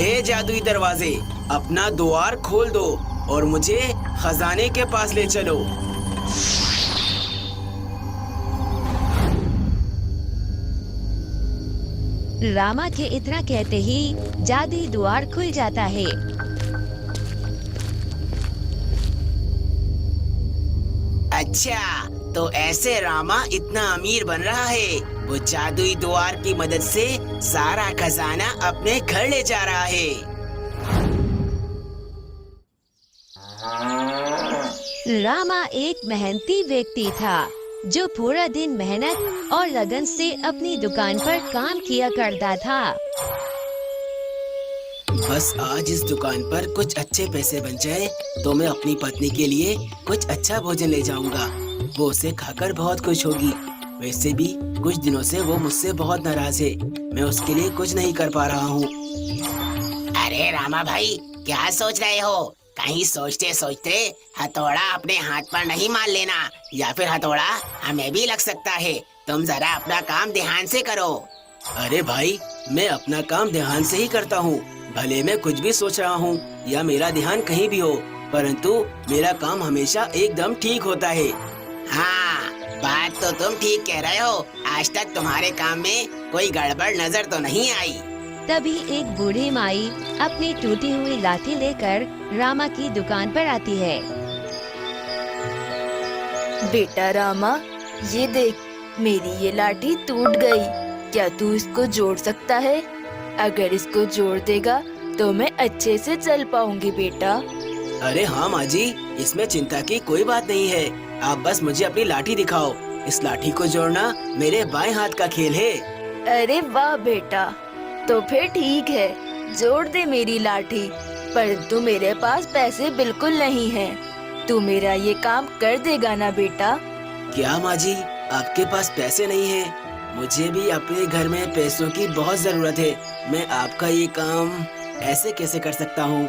हे जादुई दरवाजे, अपना द्वार खोल दो और मुझे खजाने के पास ले चलो। रामा के इतना कहते ही जादुई द्वार खुल जाता है। अच्छा, तो ऐसे रामा इतना अमीर बन रहा है। वो जादुई द्वार की मदद से सारा खजाना अपने घर ले जा रहा है। रामा एक मेहनती व्यक्ति था जो पूरा दिन मेहनत और लगन से अपनी दुकान पर काम किया करता था। बस आज इस दुकान पर कुछ अच्छे पैसे बन जाए तो मैं अपनी पत्नी के लिए कुछ अच्छा भोजन ले जाऊंगा। वो उसे खाकर बहुत खुश होगी। वैसे भी कुछ दिनों से वो मुझसे बहुत नाराज है। मैं उसके लिए कुछ नहीं कर पा रहा हूँ। अरे रामा भाई, क्या सोच रहे हो? कहीं सोचते सोचते हथौड़ा अपने हाथ पर नहीं मार लेना, या फिर हथौड़ा हमें भी लग सकता है। तुम जरा अपना काम ध्यान से करो। अरे भाई, मैं अपना काम ध्यान से ही करता हूँ। भले मैं कुछ भी सोच रहा हूँ या मेरा ध्यान कहीं भी हो, परंतु मेरा काम हमेशा एकदम ठीक होता है। हाँ, बात तो तुम ठीक कह रहे हो। आज तक तुम्हारे काम में कोई गड़बड़ नजर तो नहीं आई। तभी एक बूढ़ी माई अपनी टूटी हुई लाठी लेकर रामा की दुकान पर आती है। बेटा रामा, ये देख, मेरी ये लाठी टूट गई। क्या तू इसको जोड़ सकता है? अगर इसको जोड़ देगा तो मैं अच्छे से चल पाऊंगी बेटा। अरे हाँ माँ जी, इसमें चिंता की कोई बात नहीं है। आप बस मुझे अपनी लाठी दिखाओ। इस लाठी को जोड़ना मेरे बाएं हाथ का खेल है। अरे वाह बेटा, तो फिर ठीक है, जोड़ दे मेरी लाठी। परंतु मेरे पास पैसे बिल्कुल नहीं हैं। तू मेरा ये काम कर देगा ना बेटा? क्या माँ जी, आपके पास पैसे नहीं है? मुझे भी अपने घर में पैसों की बहुत जरूरत है। मैं आपका ये काम ऐसे कैसे कर सकता हूँ?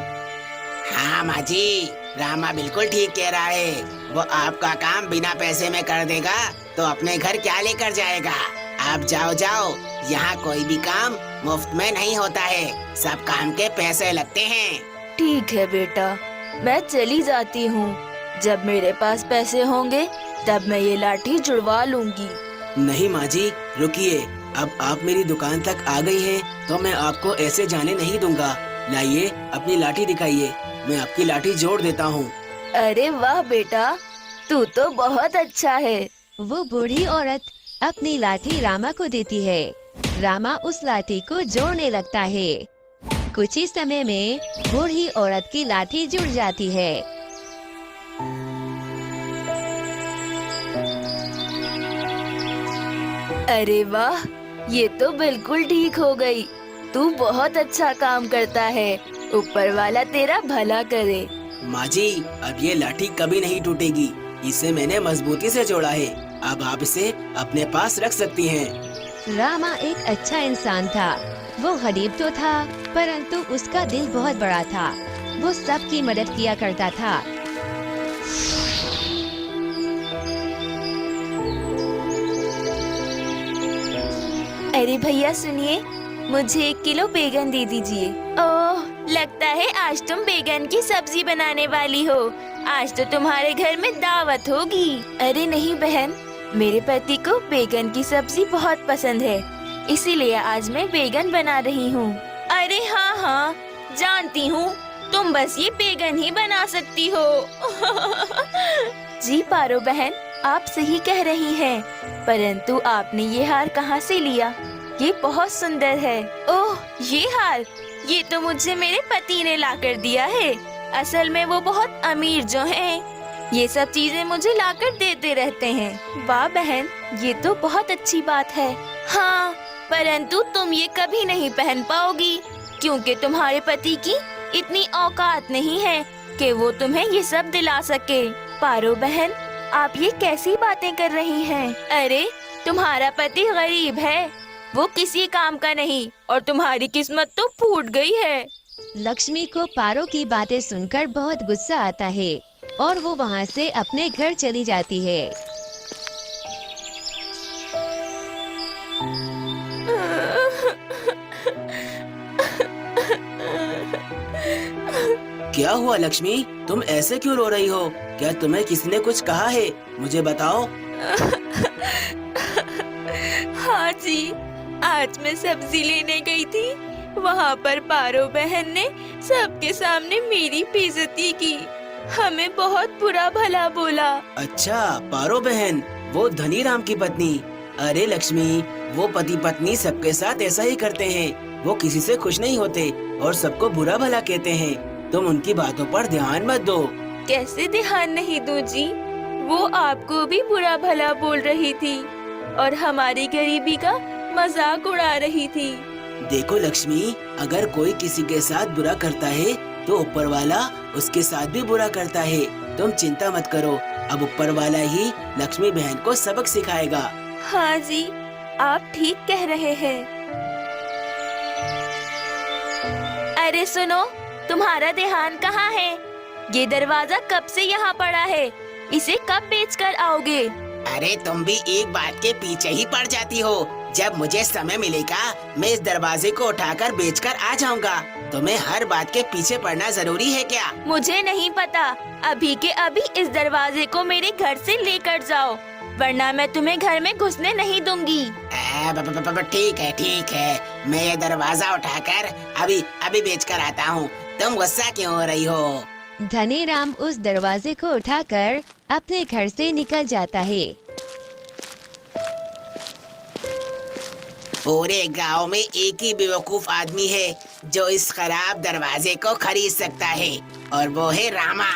हाँ माँ जी, रामा बिल्कुल ठीक कह रहा है। वो आपका काम बिना पैसे में कर देगा तो अपने घर क्या लेकर जाएगा। आप जाओ जाओ, यहाँ कोई भी काम मुफ्त में नहीं होता है। सब काम के पैसे लगते हैं। ठीक है बेटा, मैं चली जाती हूँ। जब मेरे पास पैसे होंगे तब मैं ये लाठी जुड़वा लूंगी। नहीं माँ जी, रुकिए। अब आप मेरी दुकान तक आ गई हैं, तो मैं आपको ऐसे जाने नहीं दूंगा। लाइए, अपनी लाठी दिखाइए, मैं आपकी लाठी जोड़ देता हूँ। अरे वाह बेटा, तू तो बहुत अच्छा है। वो बूढ़ी औरत अपनी लाठी रामा को देती है। रामा उस लाठी को जोड़ने लगता है। कुछ ही समय में बूढ़ी औरत की लाठी जुड़ जाती है। अरे वाह, ये तो बिल्कुल ठीक हो गई। तू बहुत अच्छा काम करता है। ऊपर वाला तेरा भला करे। माँ जी, अब ये लाठी कभी नहीं टूटेगी। इसे मैंने मजबूती से जोड़ा है। अब आप इसे अपने पास रख सकती हैं। रामा एक अच्छा इंसान था। वो गरीब तो था, परंतु उसका दिल बहुत बड़ा था। वो सबकी मदद किया करता था। अरे भैया सुनिए, मुझे 1 किलो बैगन दे दीजिए। ओह, लगता है आज तुम बैगन की सब्जी बनाने वाली हो। आज तो तुम्हारे घर में दावत होगी। अरे नहीं बहन, मेरे पति को बैगन की सब्जी बहुत पसंद है, इसीलिए आज मैं बैगन बना रही हूँ। अरे हाँ हाँ, जानती हूँ, तुम बस ये बैगन ही बना सकती हो। जी पारो बहन, आप सही कह रही हैं, परंतु आपने ये हार कहाँ से लिया? ये बहुत सुंदर है। ओह, ये हार, ये तो मुझे मेरे पति ने लाकर दिया है। असल में वो बहुत अमीर जो हैं, ये सब चीजें मुझे लाकर देते रहते हैं। वाह बहन, ये तो बहुत अच्छी बात है। हाँ, परंतु तुम ये कभी नहीं पहन पाओगी, क्योंकि तुम्हारे पति की इतनी औकात नहीं है कि वो तुम्हें ये सब दिला सके। पारो बहन, आप ये कैसी बातें कर रही हैं? अरे, तुम्हारा पति गरीब है, वो किसी काम का नहीं, और तुम्हारी किस्मत तो फूट गई है। लक्ष्मी को पारो की बातें सुनकर बहुत गुस्सा आता है और वो वहाँ से अपने घर चली जाती है। क्या हुआ लक्ष्मी, तुम ऐसे क्यों रो रही हो? क्या तुम्हें किसी ने कुछ कहा है? मुझे बताओ। हाँ जी, आज मैं सब्जी लेने गई थी। वहाँ पर पारो बहन ने सबके सामने मेरी बेइज्जती की। हमें बहुत बुरा भला बोला। अच्छा, पारो बहन, वो धनी राम की पत्नी। अरे लक्ष्मी, वो पति पत्नी सबके साथ ऐसा ही करते हैं। वो किसी से खुश नहीं होते और सबको बुरा भला कहते हैं। तुम उनकी बातों पर ध्यान मत दो। कैसे ध्यान नहीं दूं जी? वो आपको भी बुरा भला बोल रही थी और हमारी गरीबी का मजाक उड़ा रही थी। देखो लक्ष्मी, अगर कोई किसी के साथ बुरा करता है तो ऊपर वाला उसके साथ भी बुरा करता है। तुम चिंता मत करो, अब ऊपर वाला ही लक्ष्मी बहन को सबक सिखाएगा। हाँ जी, आप ठीक कह रहे हैं। अरे सुनो, तुम्हारा ध्यान कहाँ है? ये दरवाजा कब से यहाँ पड़ा है? इसे कब बेचकर आओगे? अरे तुम भी एक बात के पीछे ही पड़ जाती हो। जब मुझे समय मिलेगा मैं इस दरवाजे को उठाकर बेचकर आ जाऊंगा। तुम्हें हर बात के पीछे पड़ना जरूरी है क्या? मुझे नहीं पता। अभी के अभी इस दरवाजे को मेरे घर से लेकर जाओ, वरना मैं तुम्हें घर में घुसने नहीं दूंगी। ठीक है, मैं ये दरवाजा उठाकर अभी बेचकर आता हूँ। तुम गुस्सा क्यों हो रही हो? धनी राम उस दरवाजे को उठाकर अपने घर से निकल जाता है। पूरे गांव में एक ही बेवकूफ आदमी है जो इस खराब दरवाजे को खरीद सकता है, और वो है रामा।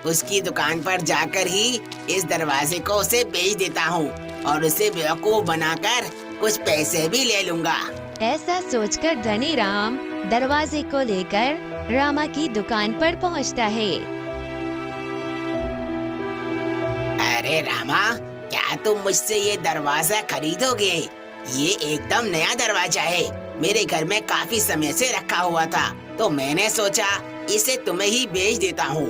उसकी दुकान पर जाकर ही इस दरवाजे को उसे बेच देता हूँ और उसे बेवकूफ बनाकर कुछ पैसे भी ले लूंगा। ऐसा सोचकर धनी राम दरवाजे को लेकर रामा की दुकान पर पहुंचता है। अरे रामा, क्या तुम मुझसे ये दरवाजा खरीदोगे? ये एकदम नया दरवाजा है। मेरे घर में काफी समय से रखा हुआ था, तो मैंने सोचा इसे तुम्हें ही बेच देता हूँ।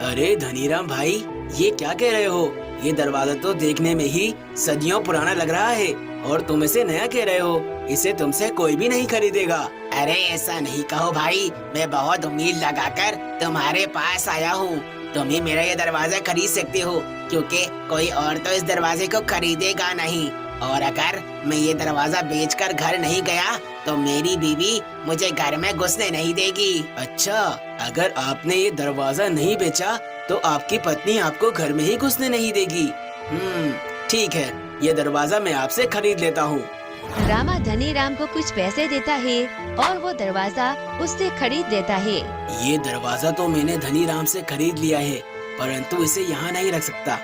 अरे धनीराम भाई, ये क्या कह रहे हो? ये दरवाजा तो देखने में ही सदियों पुराना लग रहा है और तुम इसे नया कह रहे हो। इसे तुमसे कोई भी नहीं खरीदेगा। अरे ऐसा नहीं कहो भाई, मैं बहुत उम्मीद लगाकर तुम्हारे पास आया हूँ। तुम ही मेरा ये दरवाजा खरीद सकते हो, क्योंकि कोई और तो इस दरवाजे को खरीदेगा नहीं। और अगर मैं ये दरवाजा बेचकर घर नहीं गया तो मेरी बीवी मुझे घर में घुसने नहीं देगी। अच्छा, अगर आपने ये दरवाजा नहीं बेचा तो आपकी पत्नी आपको घर में ही घुसने नहीं देगी। ठीक है, ये दरवाजा मैं आपसे खरीद लेता हूँ। रामा धनी राम को कुछ पैसे देता है और वो दरवाजा उससे खरीद लेता है। ये दरवाजा तो मैंने धनी राम से खरीद लिया है, परंतु इसे यहाँ नहीं रख सकता।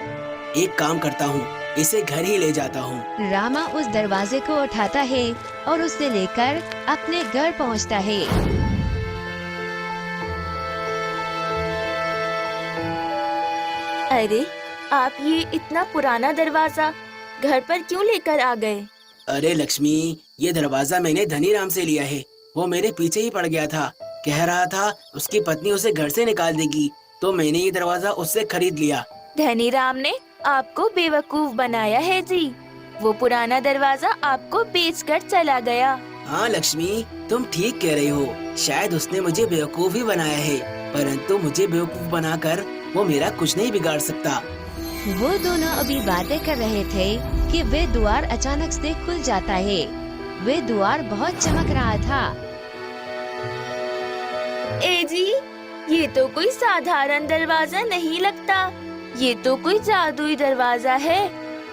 एक काम करता हूँ, इसे घर ही ले जाता हूँ। रामा उस दरवाजे को उठाता है और उसे लेकर अपने घर पहुँचता है। अरे, आप ये इतना पुराना दरवाजा घर पर क्यों लेकर आ गए? अरे लक्ष्मी, ये दरवाजा मैंने धनी राम से लिया है। वो मेरे पीछे ही पड़ गया था, कह रहा था उसकी पत्नी उसे घर से निकाल देगी, तो मैंने ये दरवाजा उससे खरीद लिया। धनी राम ने आपको बेवकूफ बनाया है जी। वो पुराना दरवाजा आपको बेचकर चला गया। हाँ लक्ष्मी, तुम ठीक कह रही हो। शायद उसने मुझे बेवकूफ ही बनाया है, परंतु मुझे बेवकूफ बनाकर वो मेरा कुछ नहीं बिगाड़ सकता। वो दोनों अभी बातें कर रहे थे कि वे द्वार अचानक से खुल जाता है। वे द्वार बहुत चमक रहा था। ए जी, ये तो कोई साधारण दरवाजा नहीं लगता। ये तो कोई जादुई दरवाजा है।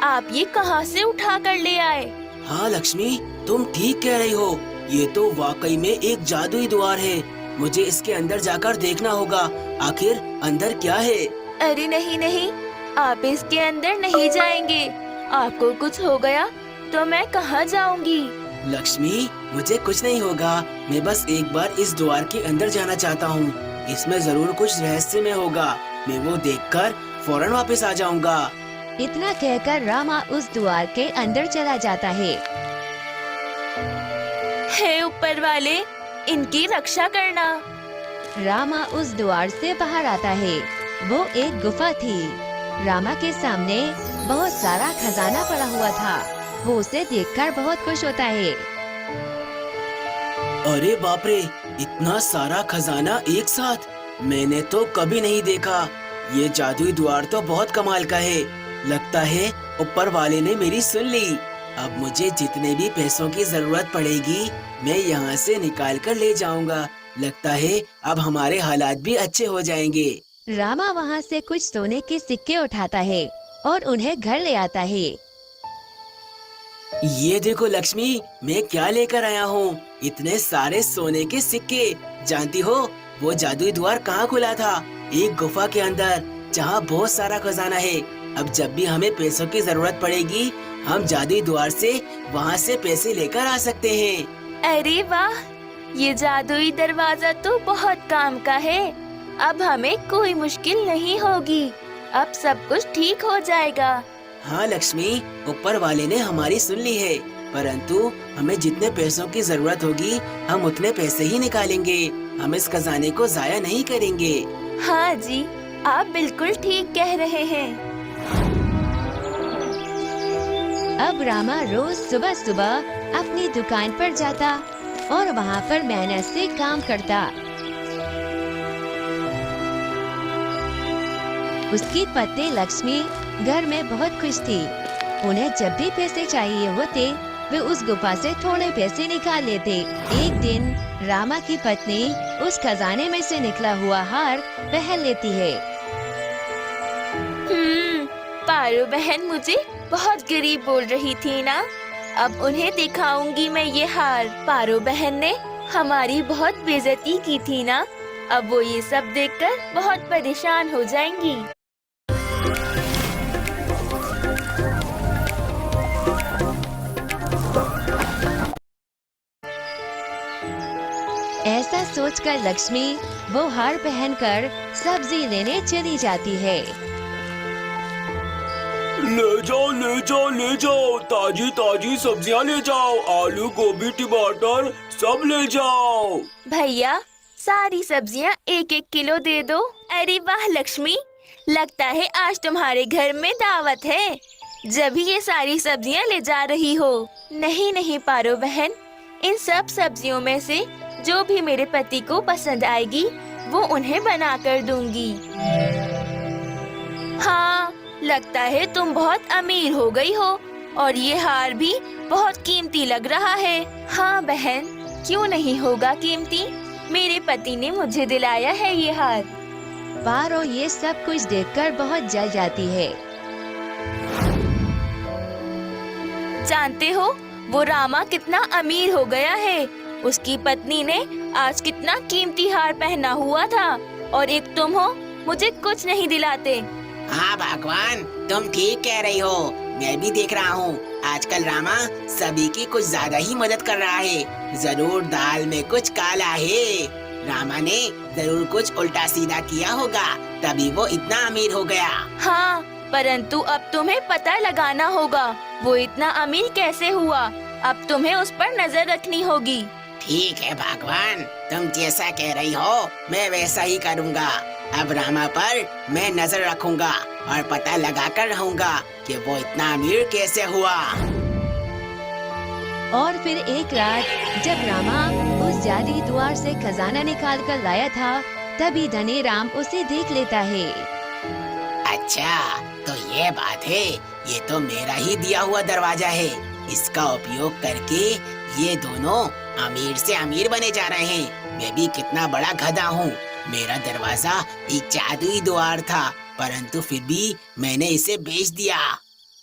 आप ये कहाँ से उठा कर ले आए? हाँ लक्ष्मी, तुम ठीक कह रही हो। ये तो वाकई में एक जादुई द्वार है। मुझे इसके अंदर जाकर देखना होगा, आखिर अंदर क्या है। अरे नहीं नहीं, आप इसके अंदर नहीं जाएंगे। आपको कुछ हो गया तो मैं कहाँ जाऊंगी? लक्ष्मी, मुझे कुछ नहीं होगा। मैं बस एक बार इस द्वार के अंदर जाना चाहता हूँ। इसमें जरूर कुछ रहस्यमय होगा। मैं वो देखकर फौरन वापस आ जाऊंगा। इतना कहकर रामा उस द्वार के अंदर चला जाता है। हे ऊपर वाले, इनकी रक्षा करना। रामा उस द्वार से बाहर आता है। वो एक गुफा थी। रामा के सामने बहुत सारा खजाना पड़ा हुआ था। वो उसे देखकर बहुत खुश होता है। अरे बाप रे, इतना सारा खजाना एक साथ। मैंने तो कभी नहीं देखा। ये जादुई द्वार तो बहुत कमाल का है। लगता है ऊपर वाले ने मेरी सुन ली। अब मुझे जितने भी पैसों की जरूरत पड़ेगी मैं यहाँ से निकाल कर ले जाऊंगा। लगता है अब हमारे हालात भी अच्छे हो जाएंगे। रामा वहाँ से कुछ सोने के सिक्के उठाता है और उन्हें घर ले आता है। ये देखो लक्ष्मी, मैं क्या लेकर आया हूँ। इतने सारे सोने के सिक्के। जानती हो वो जादुई द्वार कहाँ खुला था? एक गुफा के अंदर, जहाँ बहुत सारा खजाना है। अब जब भी हमें पैसों की जरूरत पड़ेगी हम जादुई द्वार से वहाँ से पैसे लेकर आ सकते हैं। अरे वाह, ये जादुई दरवाजा तो बहुत काम का है। अब हमें कोई मुश्किल नहीं होगी। अब सब कुछ ठीक हो जाएगा। हाँ लक्ष्मी, ऊपर वाले ने हमारी सुन ली है। परंतु हमें जितने पैसों की जरूरत होगी हम उतने पैसे ही निकालेंगे। हम इस खजाने को जाया नहीं करेंगे। हाँ जी, आप बिल्कुल ठीक कह रहे हैं। अब रामा रोज सुबह सुबह अपनी दुकान पर जाता और वहाँ पर मेहनत से काम करता। उसकी पत्नी लक्ष्मी घर में बहुत खुश थी। उन्हें जब भी पैसे चाहिए होते वे उस गुफा से थोड़े पैसे निकाल लेते। एक दिन रामा की पत्नी उस खजाने में से निकला हुआ हार पहन लेती है। पारो बहन मुझे बहुत गरीब बोल रही थी ना। अब उन्हें दिखाऊंगी मैं ये हार। पारो बहन ने हमारी बहुत बेइज्जती की थी ना। अब वो ये सब देखकर बहुत परेशान हो जाएंगी। ऐसा सोचकर लक्ष्मी वो हार पहनकर सब्जी लेने चली जाती है। ले जाओ, ताजी ताजी सब्जियां ले जाओ। आलू, गोभी, टमाटर सब ले जाओ। भैया सारी सब्जियां 1-1 किलो दे दो। अरे वाह लक्ष्मी, लगता है आज तुम्हारे घर में दावत है, जब ही ये सारी सब्जियां ले जा रही हो। नहीं पारो बहन, इन सब सब्जियों में से जो भी मेरे पति को पसंद आएगी वो उन्हें बना कर दूंगी। हाँ, लगता है तुम बहुत अमीर हो गई हो और ये हार भी बहुत कीमती लग रहा है। हाँ बहन, क्यों नहीं होगा कीमती? मेरे पति ने मुझे दिलाया है ये हार। पारो ये सब कुछ देखकर बहुत जल जाती है। जानते हो वो रामा कितना अमीर हो गया है। उसकी पत्नी ने आज कितना कीमती हार पहना हुआ था और एक तुम हो, मुझे कुछ नहीं दिलाते। हाँ भगवान, तुम ठीक कह रही हो। मैं भी देख रहा हूँ आजकल रामा सभी की कुछ ज्यादा ही मदद कर रहा है। जरूर दाल में कुछ काला है। रामा ने जरूर कुछ उल्टा सीधा किया होगा, तभी वो इतना अमीर हो गया। हाँ, परंतु अब तुम्हें पता लगाना होगा वो इतना अमीर कैसे हुआ। अब तुम्हें उस पर नजर रखनी होगी। ठीक है भगवान, तुम जैसा कह रही हो मैं वैसा ही करूँगा। अब रामा पर मैं नजर रखूंगा और पता लगा कर रहूंगा कि वो इतना अमीर कैसे हुआ। और फिर एक रात जब रामा उस जादुई द्वार से खजाना निकाल कर लाया था, तभी धनी राम उसे देख लेता है। अच्छा, तो ये बात है। ये तो मेरा ही दिया हुआ दरवाजा है। इसका उपयोग करके ये दोनों अमीर से अमीर बने जा रहे हैं। मैं भी कितना बड़ा गधा हूँ। मेरा दरवाजा एक जादुई द्वार था, परंतु फिर भी मैंने इसे बेच दिया।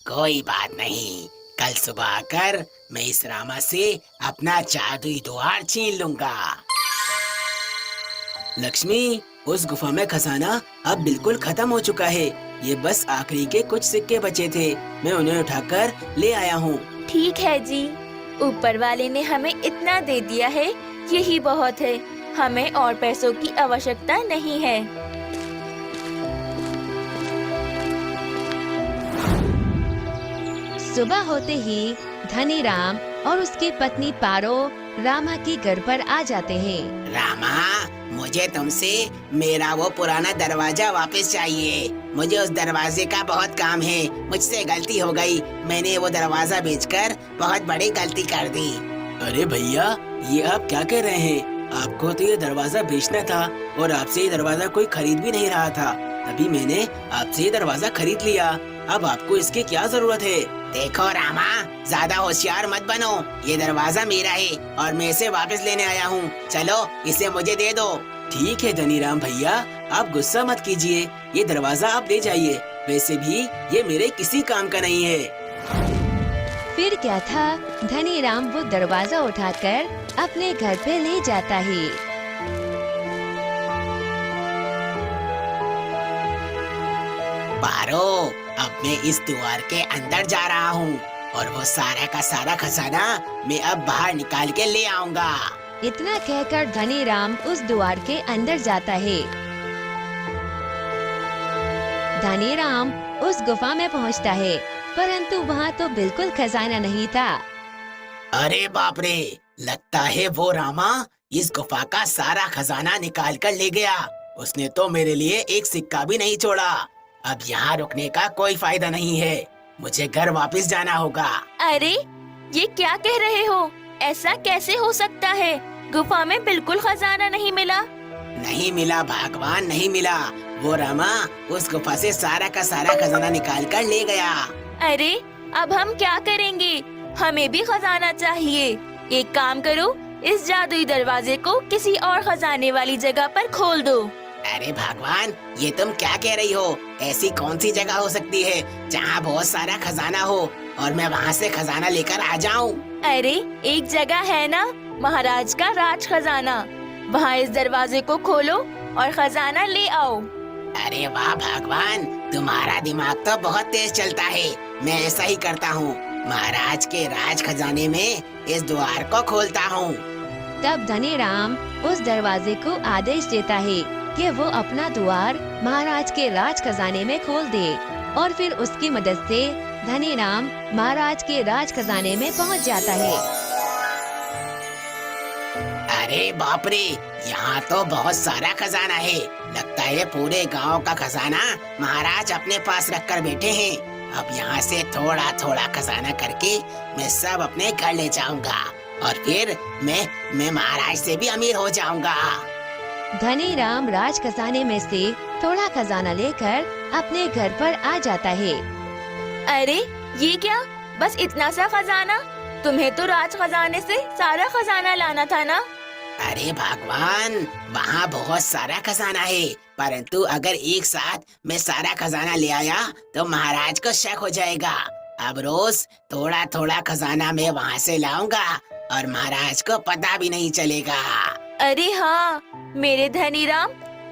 कोई बात नहीं, कल सुबह आकर मैं इस रामा से अपना जादुई द्वार छीन लूंगा। लक्ष्मी, उस गुफा में खजाना अब बिल्कुल खत्म हो चुका है। ये बस आखिरी के कुछ सिक्के बचे थे, मैं उन्हें उठाकर ले आया हूँ। ठीक है जी, ऊपर वाले ने हमें इतना दे दिया है, यही बहुत है। हमें और पैसों की आवश्यकता नहीं है। सुबह होते ही धनी राम और उसकी पत्नी पारो रामा के घर पर आ जाते हैं। रामा, मुझे तुमसे मेरा वो पुराना दरवाजा वापस चाहिए। मुझे उस दरवाजे का बहुत काम है। मुझसे गलती हो गई, मैंने वो दरवाजा बेचकर बहुत बड़ी गलती कर दी। अरे भैया, ये आप क्या कह रहे हैं? आपको तो ये दरवाजा बेचना था और आपसे ये दरवाजा कोई खरीद भी नहीं रहा था, तभी मैंने आपसे ये दरवाजा खरीद लिया। अब आपको इसकी क्या जरूरत है? देखो रामा, ज्यादा होशियार मत बनो। ये दरवाजा मेरा है और मैं इसे वापस लेने आया हूँ। चलो इसे मुझे दे दो। ठीक है धनीराम भैया, आप गुस्सा मत कीजिए, ये दरवाजा आप ले जाइए। वैसे भी ये मेरे किसी काम का नहीं है। फिर क्या था, धनीराम वो दरवाजा उठाकर अपने घर पे ले जाता है। पारो, अब मैं इस द्वार के अंदर जा रहा हूँ और वो सारा का सारा खजाना मैं अब बाहर निकाल के ले आऊंगा। इतना कहकर धनीराम उस द्वार के अंदर जाता है। धनीराम उस गुफा में पहुंचता है, परंतु वहाँ तो बिल्कुल खजाना नहीं था। अरे बाप रे, लगता है वो रामा इस गुफा का सारा खजाना निकाल कर ले गया। उसने तो मेरे लिए एक सिक्का भी नहीं छोड़ा। अब यहाँ रुकने का कोई फायदा नहीं है, मुझे घर वापस जाना होगा। अरे ये क्या कह रहे हो? ऐसा कैसे हो सकता है? गुफा में बिल्कुल खजाना नहीं मिला। नहीं मिला भगवान, नहीं मिला। वो रामा उस गुफा से सारा का सारा खजाना निकाल कर ले गया। अरे अब हम क्या करेंगे? हमें भी खजाना चाहिए। एक काम करो, इस जादुई दरवाजे को किसी और खजाने वाली जगह पर खोल दो। अरे भगवान, ये तुम क्या कह रही हो? ऐसी कौन सी जगह हो सकती है जहाँ बहुत सारा खजाना हो और मैं वहाँ से खजाना लेकर आ जाऊँ? अरे एक जगह है ना, महाराज का राज खजाना। वहाँ इस दरवाजे को खोलो और खजाना ले आओ। अरे वाह भगवान, तुम्हारा दिमाग तो बहुत तेज चलता है। मैं ऐसा ही करता हूँ, महाराज के राज खजाने में इस द्वार को खोलता हूँ। तब धनीराम उस दरवाजे को आदेश देता है कि वो अपना द्वार महाराज के राज खजाने में खोल दे, और फिर उसकी मदद से धनीराम महाराज के राज खजाने में पहुंच जाता है। अरे बाप रे, यहाँ तो बहुत सारा खजाना है। लगता है पूरे गांव का खजाना महाराज अपने पास रख कर बैठे हैं। अब यहाँ से थोड़ा थोड़ा खजाना करके मैं सब अपने घर ले जाऊंगा और फिर मैं महाराज से भी अमीर हो जाऊंगा। धनीराम राज खजाने में से थोड़ा खजाना लेकर अपने घर पर आ जाता है। अरे ये क्या, बस इतना सा खजाना? तुम्हें तो राज खजाने से सारा खजाना लाना था ना। अरे भगवान, वहाँ बहुत सारा खजाना है, परंतु अगर एक साथ मैं सारा खजाना ले आया तो महाराज को शक हो जाएगा। अब रोज थोड़ा थोड़ा खजाना मैं वहाँ से लाऊंगा और महाराज को पता भी नहीं चलेगा। अरे हाँ मेरे धनीराम,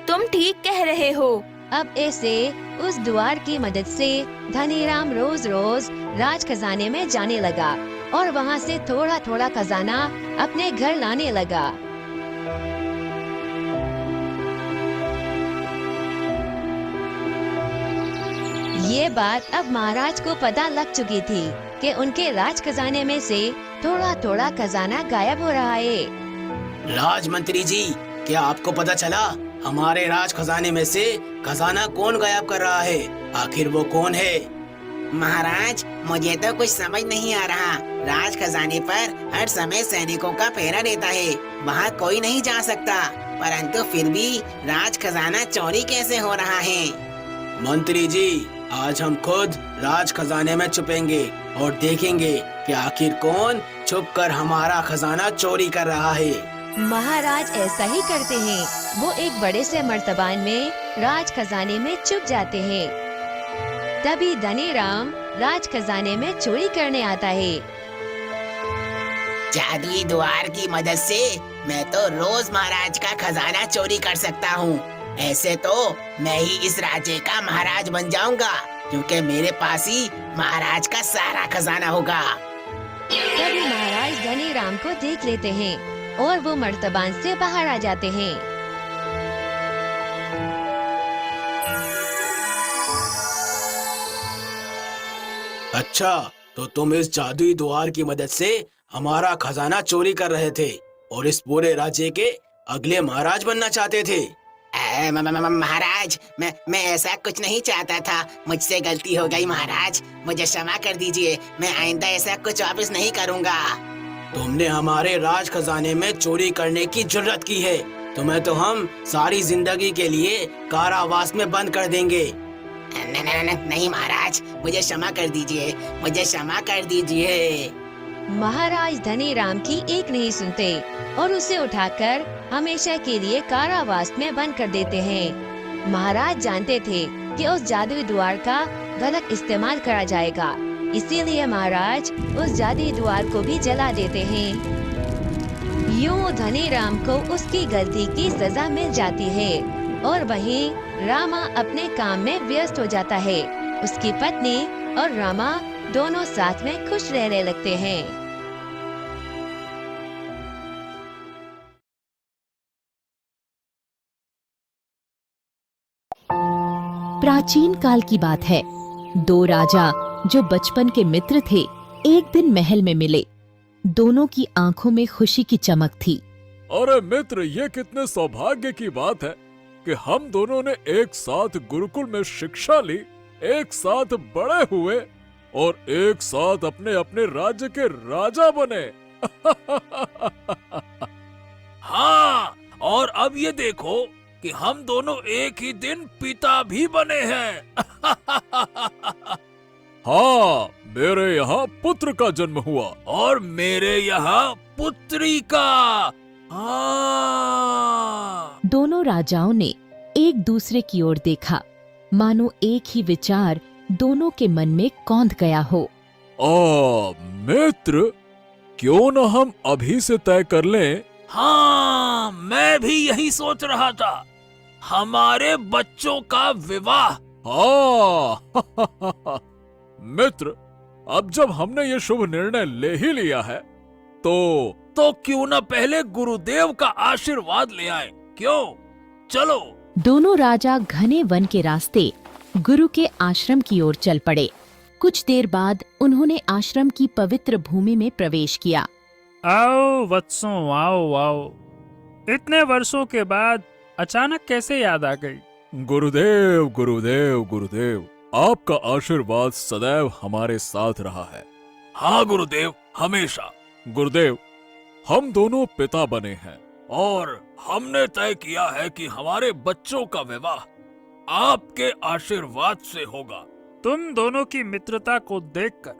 तुम ठीक कह रहे हो। अब ऐसे उस द्वार की मदद से धनीराम रोज रोज राज खजाने में जाने लगा और वहाँ से थोड़ा थोड़ा खजाना अपने घर लाने लगा। ये बात अब महाराज को पता लग चुकी थी कि उनके राज खजाने में से थोड़ा थोड़ा खजाना गायब हो रहा है। राजमंत्री जी, क्या आपको पता चला हमारे राज खजाने में से खजाना कौन गायब कर रहा है? आखिर वो कौन है? महाराज, मुझे तो कुछ समझ नहीं आ रहा। राज खजाने पर हर समय सैनिकों का पहरा रहता है, वहाँ कोई नहीं जा सकता, परंतु फिर भी राज खजाना चोरी कैसे हो रहा है? मंत्री जी, आज हम खुद राज खजाने में छुपेंगे और देखेंगे कि आखिर कौन छुपकर हमारा खजाना चोरी कर रहा है। महाराज ऐसा ही करते हैं। वो एक बड़े से मर्तबान में राज खजाने में छुप जाते हैं। तभी धनीराम राज खजाने में चोरी करने आता है। जादुई द्वार की मदद से मैं तो रोज महाराज का खजाना चोरी कर सकता हूँ। ऐसे तो मैं ही इस राज्य का महाराज बन जाऊंगा, क्योंकि मेरे पास ही महाराज का सारा खजाना होगा। तभी महाराज धनीराम को देख लेते हैं और वो मर्तबान से बाहर आ जाते हैं। अच्छा, तो तुम इस जादुई द्वार की मदद से हमारा खजाना चोरी कर रहे थे और इस पूरे राज्य के अगले महाराज बनना चाहते थे। महाराज, मैं ऐसा कुछ नहीं चाहता था। मुझसे गलती हो गई महाराज, मुझे क्षमा कर दीजिए। मैं आइंदा ऐसा कुछ वापस नहीं करूँगा। तुमने हमारे राज खजाने में चोरी करने की जुर्रत की है। तुम्हें तो हम सारी जिंदगी के लिए कारावास में बंद कर देंगे। नहीं महाराज, मुझे क्षमा कर दीजिए, मुझे क्षमा कर दीजिए। महाराज धनीराम की एक नहीं सुनते और उसे उठाकर हमेशा के लिए कारावास में बंद कर देते हैं। महाराज जानते थे कि उस जादुई द्वार का गलत इस्तेमाल करा जाएगा, इसीलिए महाराज उस जादुई द्वार को भी जला देते हैं। यूं धनीराम को उसकी गलती की सजा मिल जाती है और वहीं रामा अपने काम में व्यस्त हो जाता है। उसकी पत्नी और रामा दोनों साथ में खुश रहने लगते हैं। प्राचीन काल की बात है। दो राजा जो बचपन के मित्र थे, एक दिन महल में मिले। दोनों की आंखों में खुशी की चमक थी। अरे मित्र, ये कितने सौभाग्य की बात है कि हम दोनों ने एक साथ गुरुकुल में शिक्षा ली, एक साथ बड़े हुए और एक साथ अपने अपने राज्य के राजा बने। हाँ, और अब ये देखो कि हम दोनों एक ही दिन पिता भी बने हैं। हाँ, मेरे यहाँ पुत्र का जन्म हुआ और मेरे यहाँ पुत्री का। हाँ। दोनों राजाओं ने एक दूसरे की ओर देखा, मानो एक ही विचार दोनों के मन में कौंध गया हो। मित्र, क्यों न हम अभी से तय कर लें? हाँ, मैं भी यही सोच रहा था, हमारे बच्चों का विवाह। हाँ। मित्र, अब जब हमने ये शुभ निर्णय ले ही लिया है तो क्यों न पहले गुरुदेव का आशीर्वाद ले आए। क्यों? चलो। दोनों राजा घने वन के रास्ते गुरु के आश्रम की ओर चल पड़े। कुछ देर बाद उन्होंने आश्रम की पवित्र भूमि में प्रवेश किया। आओ वत्सों, आओ आओ। इतने वर्षों के बाद अचानक कैसे याद आ गई? गुरुदेव गुरुदेव गुरुदेव, आपका आशीर्वाद सदैव हमारे साथ रहा है। हाँ गुरुदेव, हमेशा। गुरुदेव, हम दोनों पिता बने हैं और हमने तय किया है कि हमारे बच्चों का विवाह आपके आशीर्वाद से होगा। तुम दोनों की मित्रता को देखकर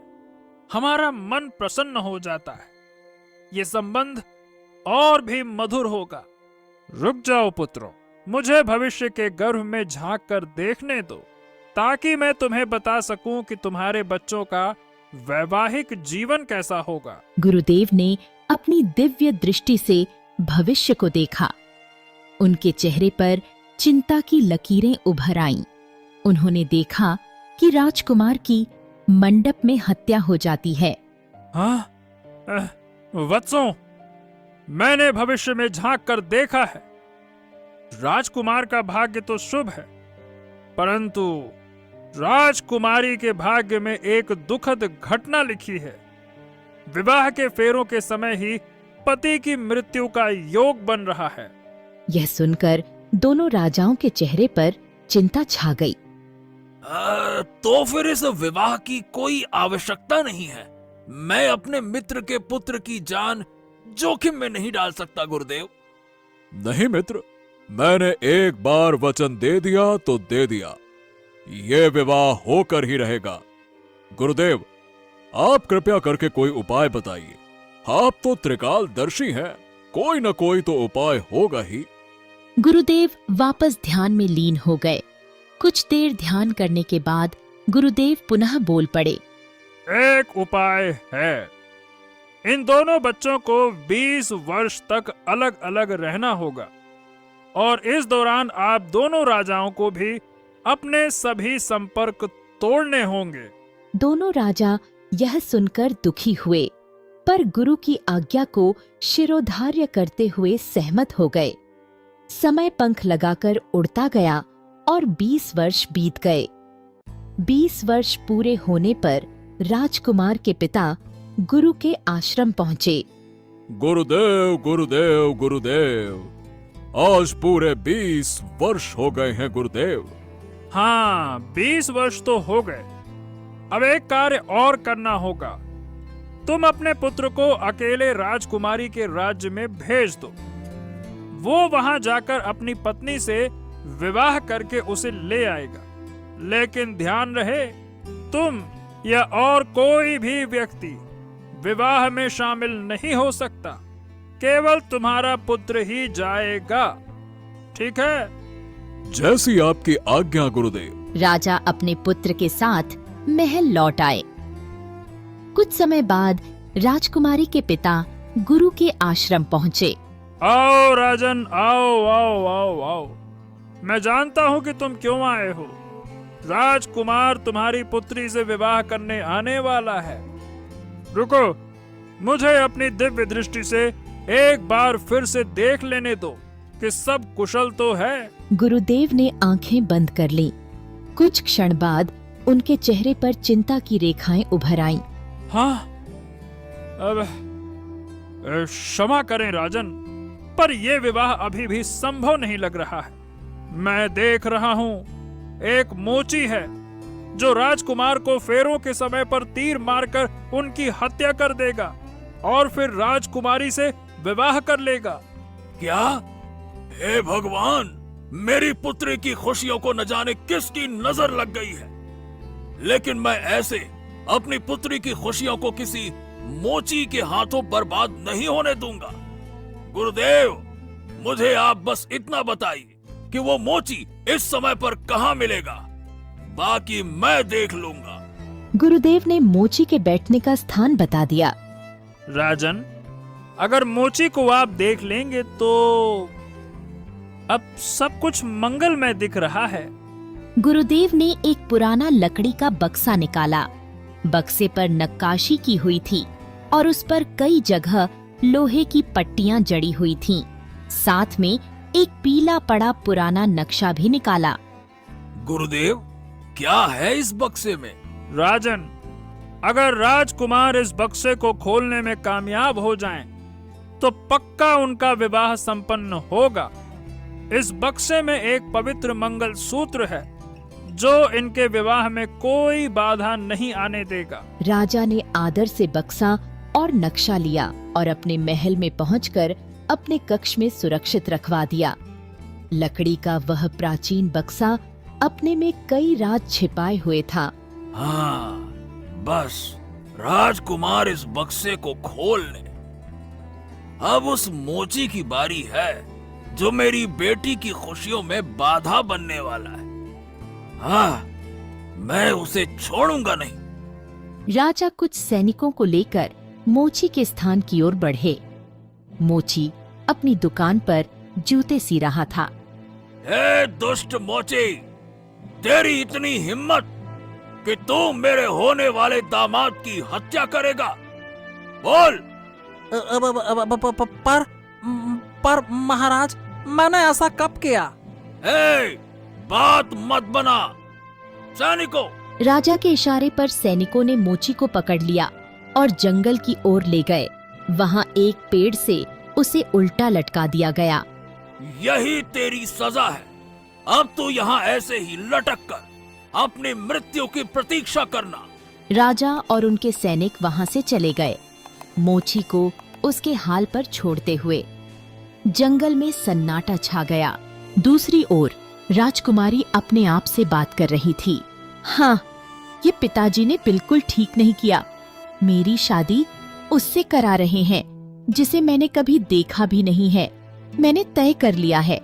हमारा मन प्रसन्न हो जाता है। ये संबंध और भी मधुर होगा। रुक जाओ पुत्रों, मुझे भविष्य के गर्भ में झांक कर देखने दो, ताकि मैं तुम्हें बता सकूं कि तुम्हारे बच्चों का वैवाहिक जीवन कैसा होगा। गुरुदेव ने अपनी दिव्य दृष्टि से भविष्य को देखा। उनके चेहरे पर चिंता की लकीरें उभर आईं। उन्होंने देखा कि राजकुमार की मंडप में हत्या हो जाती है। हाँ, वत्सों, मैंने भविष्य में झांक कर देखा है। राजकुमार का भाग्य तो शुभ है, परंतु राजकुमारी के भाग्य में एक दुखद घटना लिखी है। विवाह के फेरों के समय ही पति की मृत्यु का योग बन रहा है। यह सुनकर दोनों राजाओं के चेहरे पर चिंता छा गई। तो फिर इस विवाह की कोई आवश्यकता नहीं है। मैं अपने मित्र के पुत्र की जान जोखिम में नहीं डाल सकता गुरुदेव। नहीं मित्र, मैंने एक बार वचन दे दिया तो दे दिया। ये विवाह होकर ही रहेगा। गुरुदेव, आप कृपया करके कोई उपाय बताइए। आप तो त्रिकालदर्शी हैं, कोई न कोई तो उपाय होगा ही। गुरुदेव वापस ध्यान में लीन हो गए। कुछ देर ध्यान करने के बाद गुरुदेव पुनः बोल पड़े। एक उपाय है। इन दोनों बच्चों को 20 वर्ष तक अलग अलग रहना होगा और इस दौरान आप दोनों राजाओं को भी अपने सभी संपर्क तोड़ने होंगे। दोनों राजा यह सुनकर दुखी हुए, पर गुरु की आज्ञा को शिरोधार्य करते हुए सहमत हो गए। समय पंख लगाकर उड़ता गया और 20 वर्ष बीत गए। 20 वर्ष पूरे होने पर राजकुमार के पिता गुरु के आश्रम पहुंचे। गुरुदेव गुरुदेव गुरुदेव, आज पूरे 20 वर्ष हो गए हैं गुरुदेव। हाँ, 20 वर्ष तो हो गए। अब एक कार्य और करना होगा। तुम अपने पुत्र को अकेले राजकुमारी के राज्य में भेज दो। वो वहां जाकर अपनी पत्नी से विवाह करके उसे ले आएगा। लेकिन ध्यान रहे, तुम या और कोई भी व्यक्ति विवाह में शामिल नहीं हो सकता। केवल तुम्हारा पुत्र ही जाएगा। ठीक है? जैसी आपकी आज्ञा गुरुदेव। राजा अपने पुत्र के साथ महल लौट आए। कुछ समय बाद राजकुमारी के पिता गुरु के आश्रम पहुंचे। आओ राजन, आओ आओ आओ आओ। मैं जानता हूं कि तुम क्यों आए हो। राजकुमार तुम्हारी पुत्री से विवाह करने आने वाला है। रुको, मुझे अपनी दिव्य दृष्टि से एक बार फिर से देख लेने दो कि सब कुशल तो है। गुरुदेव ने आंखें बंद कर लीं। कुछ क्षण बाद उनके चेहरे पर चिंता की रेखाएं उभर आईं। हाँ, अब क्षमा करें राजन, पर यह विवाह अभी भी संभव नहीं लग रहा है। मैं देख रहा हूँ एक मोची है जो राजकुमार को फेरों के समय पर तीर मारकर उनकी हत्या कर देगा और फिर राजकुमारी से विवाह कर लेगा। क्या? हे भगवान, मेरी पुत्री की खुशियों को न जाने किसकी नजर लग गई है, लेकिन मैं ऐसे अपनी पुत्री की खुशियों को किसी मोची के हाथों बर्बाद नहीं होने दूंगा। गुरुदेव, मुझे आप बस इतना बताइए कि वो मोची इस समय पर कहाँ मिलेगा, बाकी मैं देख लूंगा। गुरुदेव ने मोची के बैठने का स्थान बता दिया। राजन, अगर मोची को आप देख लेंगे तो अब सब कुछ मंगलमय दिख रहा है। गुरुदेव ने एक पुराना लकड़ी का बक्सा निकाला। बक्से पर नक्काशी की हुई थी और उस पर कई जगह लोहे की पट्टियां जड़ी हुई थीं। साथ में एक पीला पड़ा पुराना नक्शा भी निकाला। गुरुदेव, क्या है इस बक्से में? राजन, अगर राजकुमार इस बक्से को खोलने में कामयाब हो जाएं, तो पक्का उनका विवाह संपन्न होगा। इस बक्से में एक पवित्र मंगल सूत्र है जो इनके विवाह में कोई बाधा नहीं आने देगा। राजा ने आदर से बक्सा और नक्शा लिया और अपने महल में पहुंचकर अपने कक्ष में सुरक्षित रखवा दिया। लकड़ी का वह प्राचीन बक्सा अपने में कई राज छिपाए हुए था। हाँ, बस राजकुमार इस बक्से को खोल ले। अब उस मोची की बारी है जो मेरी बेटी की खुशियों में बाधा बनने वाला है। हाँ, मैं उसे छोड़ूंगा नहीं। राजा कुछ सैनिकों को लेकर मोची के स्थान की ओर बढ़े। मोची अपनी दुकान पर जूते सी रहा था। हे दुष्ट मोची, तेरी इतनी हिम्मत कि तू मेरे होने वाले दामाद की हत्या करेगा? बोल। पर महाराज, मैंने ऐसा कब किया? हे, बात मत बना। सैनिकों! राजा के इशारे पर सैनिकों ने मोची को पकड़ लिया और जंगल की ओर ले गए। वहां एक पेड़ से उसे उल्टा लटका दिया गया। यही तेरी सजा है। अब तू यहाँ ऐसे ही लटक कर अपनी मृत्यु की प्रतीक्षा करना। राजा और उनके सैनिक वहां से चले गए, मोची को उसके हाल पर छोड़ते हुए। जंगल में सन्नाटा छा गया। दूसरी ओर राजकुमारी अपने आप से बात कर रही थी। हाँ, ये पिताजी ने बिल्कुल ठीक नहीं किया। मेरी शादी उससे करा रहे हैं जिसे मैंने कभी देखा भी नहीं है। मैंने तय कर लिया है।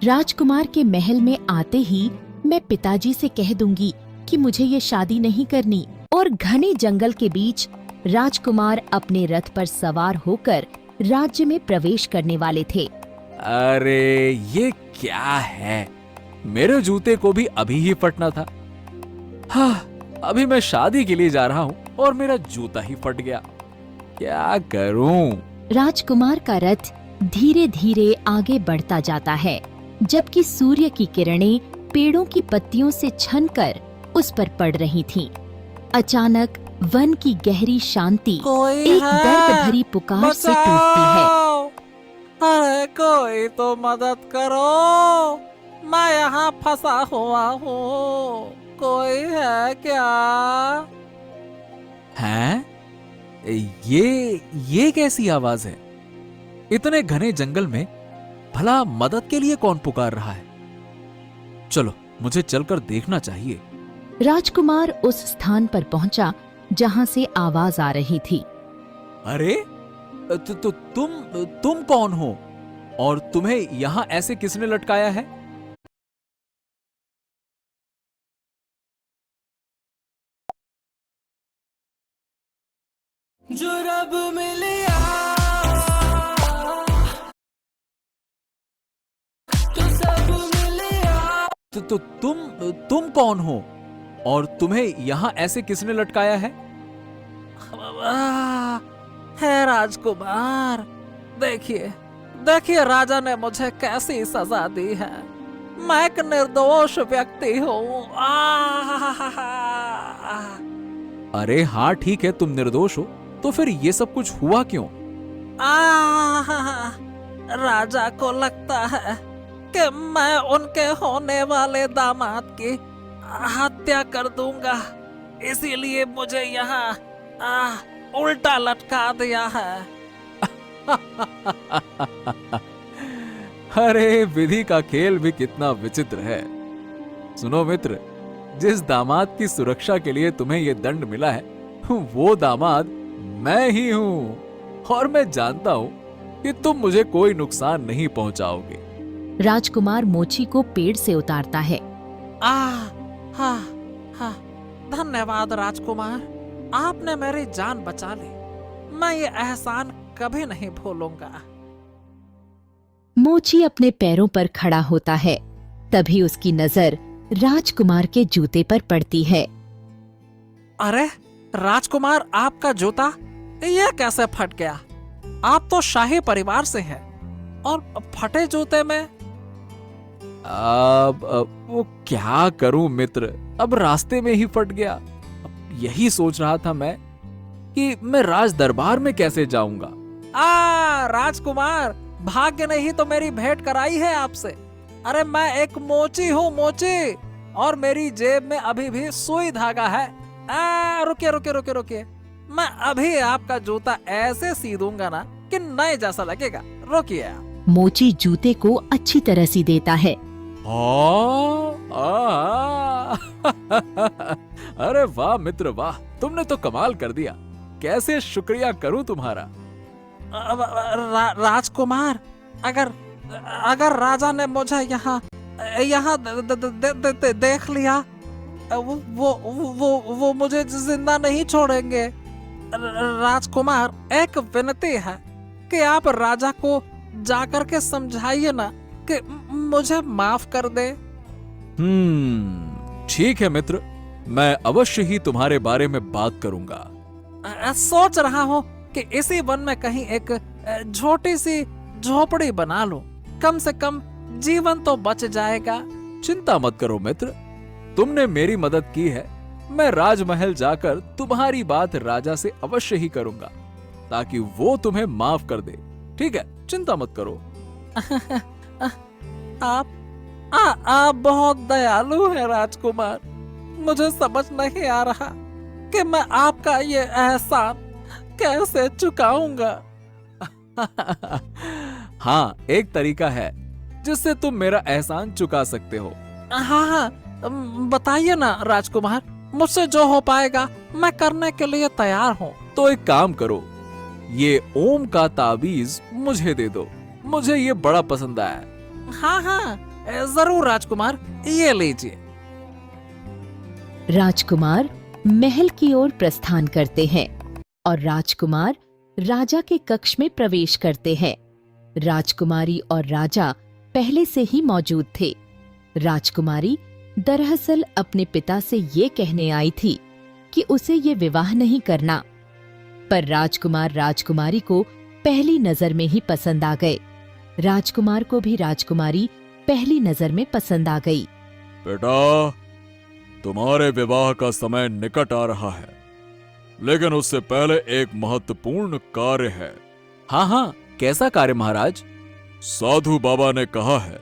राजकुमार के महल में आते ही मैं पिताजी से कह दूंगी कि मुझे ये शादी नहीं करनी। और घने जंगल के बीच राजकुमार अपने रथ पर सवार होकर राज्य में प्रवेश करने वाले थे। अरे ये क्या है? मेरे जूते को भी अभी ही फटना था। हाँ, अभी मैं शादी के लिए जा रहा हूँ और मेरा जूता ही फट गया। क्या करूँ? राजकुमार का रथ धीरे धीरे आगे बढ़ता जाता है, जबकि सूर्य की किरणें पेड़ों की पत्तियों से छनकर उस पर पड़ रही थीं। अचानक वन की गहरी शांति एक दर्द भरी पुकार से टूटती है। अरे कोई तो मदद करो, मैं यहाँ फंसा हुआ हूँ। कोई है क्या? हैं? ये कैसी आवाज है? इतने घने जंगल में भला मदद के लिए कौन पुकार रहा है? चलो, मुझे चलकर देखना चाहिए। राजकुमार उस स्थान पर पहुंचा जहां से आवाज आ रही थी। अरे तुम कौन हो और तुम्हें यहां ऐसे किसने लटकाया है? जो रब मिलिया तो सब मिलिया। तुम कौन हो और तुम्हें यहां ऐसे किसने लटकाया है? है राजकुमार, देखिए राजा ने मुझे कैसी सजा दी है। मैं एक निर्दोष व्यक्ति हूँ। अरे हाँ, ठीक है, तुम निर्दोष हो, तो फिर ये सब कुछ हुआ क्यों? राजा को लगता है कि मैं उनके होने वाले दामाद की हत्या कर दूंगा, इसीलिए मुझे यहाँ उल्टा लटका दिया है। अरे विधि का खेल भी कितना विचित्र है। सुनो मित्र, जिस दामाद की सुरक्षा के लिए तुम्हें यह दंड मिला है, वो दामाद मैं ही हूं और मैं जानता हूं कि तुम मुझे कोई नुकसान नहीं पहुंचाओगे। राजकुमार मोची को पेड़ से उतारता है। हाँ, धन्यवाद राजकुमार, आपने मेरी जान बचा ली। मैं ये एहसान कभी नहीं भूलूंगा। मोची अपने पैरों पर खड़ा होता है। तभी उसकी नजर राजकुमार के जूते पर पड़ती है। अरे राजकुमार, आपका जूता यह कैसे फट गया? आप तो शाही परिवार से हैं और फटे जूते में। अब वो क्या करूं मित्र, अब रास्ते में ही फट गया। अब यही सोच रहा था मैं कि मैं राज दरबार में कैसे जाऊंगा। राजकुमार, भाग्य ने ही तो मेरी भेंट कराई है आपसे। अरे मैं एक मोची हूँ, मोची, और मेरी जेब में अभी भी सुई धागा है। रुकिए, मैं अभी आपका जूता ऐसे सी दूंगा ना कि नए जैसा लगेगा। रुकिए आप। मोची जूते को अच्छी तरह सी देता है। अरे वाह मित्र वाह, तुमने तो कमाल कर दिया। कैसे शुक्रिया करूं तुम्हारा। राजकुमार, अगर राजा ने मुझे यहाँ देख लिया, वो मुझे जिंदा नहीं छोड़ेंगे। राजकुमार, एक विनती है कि आप राजा को जाकर के समझाइए ना कि मुझे माफ कर दे। ठीक है मित्र, मैं अवश्य ही तुम्हारे बारे में बात करूंगा। सोच रहा हूँ कि इसी वन में कहीं एक छोटी सी झोपड़ी बना लूं, कम से कम जीवन तो बच जाएगा। चिंता मत करो मित्र, तुमने मेरी मदद की है। मैं राजमहल जाकर तुम्हारी बात राजा से अवश्य ही करूंगा ताकि वो तुम्हें माफ कर दे। ठीक है, चिंता मत करो। आप बहुत दयालु हैं राजकुमार। मुझे समझ नहीं आ रहा कि मैं आपका ये एहसान कैसे चुकाऊंगा। हाँ, एक तरीका है जिससे तुम मेरा एहसान चुका सकते हो। हाँ, बताइए ना राजकुमार, मुझसे जो हो पाएगा मैं करने के लिए तैयार हूँ। तो एक काम करो, ये ओम का ताबीज मुझे दे दो, मुझे ये बड़ा पसंद आया। हाँ, जरूर राजकुमार, ये लीजिए। राजकुमार महल की ओर प्रस्थान करते हैं और राजकुमार राजा के कक्ष में प्रवेश करते हैं। राजकुमारी और राजा पहले से ही मौजूद थे। राजकुमारी दरअसल अपने पिता से ये कहने आई थी कि उसे ये विवाह नहीं करना, पर राजकुमार राजकुमारी को पहली नजर में ही पसंद आ गए। राजकुमार को भी राजकुमारी पहली नजर में पसंद आ गई। बेटा, तुम्हारे विवाह का समय निकट आ रहा है, लेकिन उससे पहले एक महत्वपूर्ण कार्य है। हाँ, कैसा कार्य महाराज? साधु बाबा ने कहा है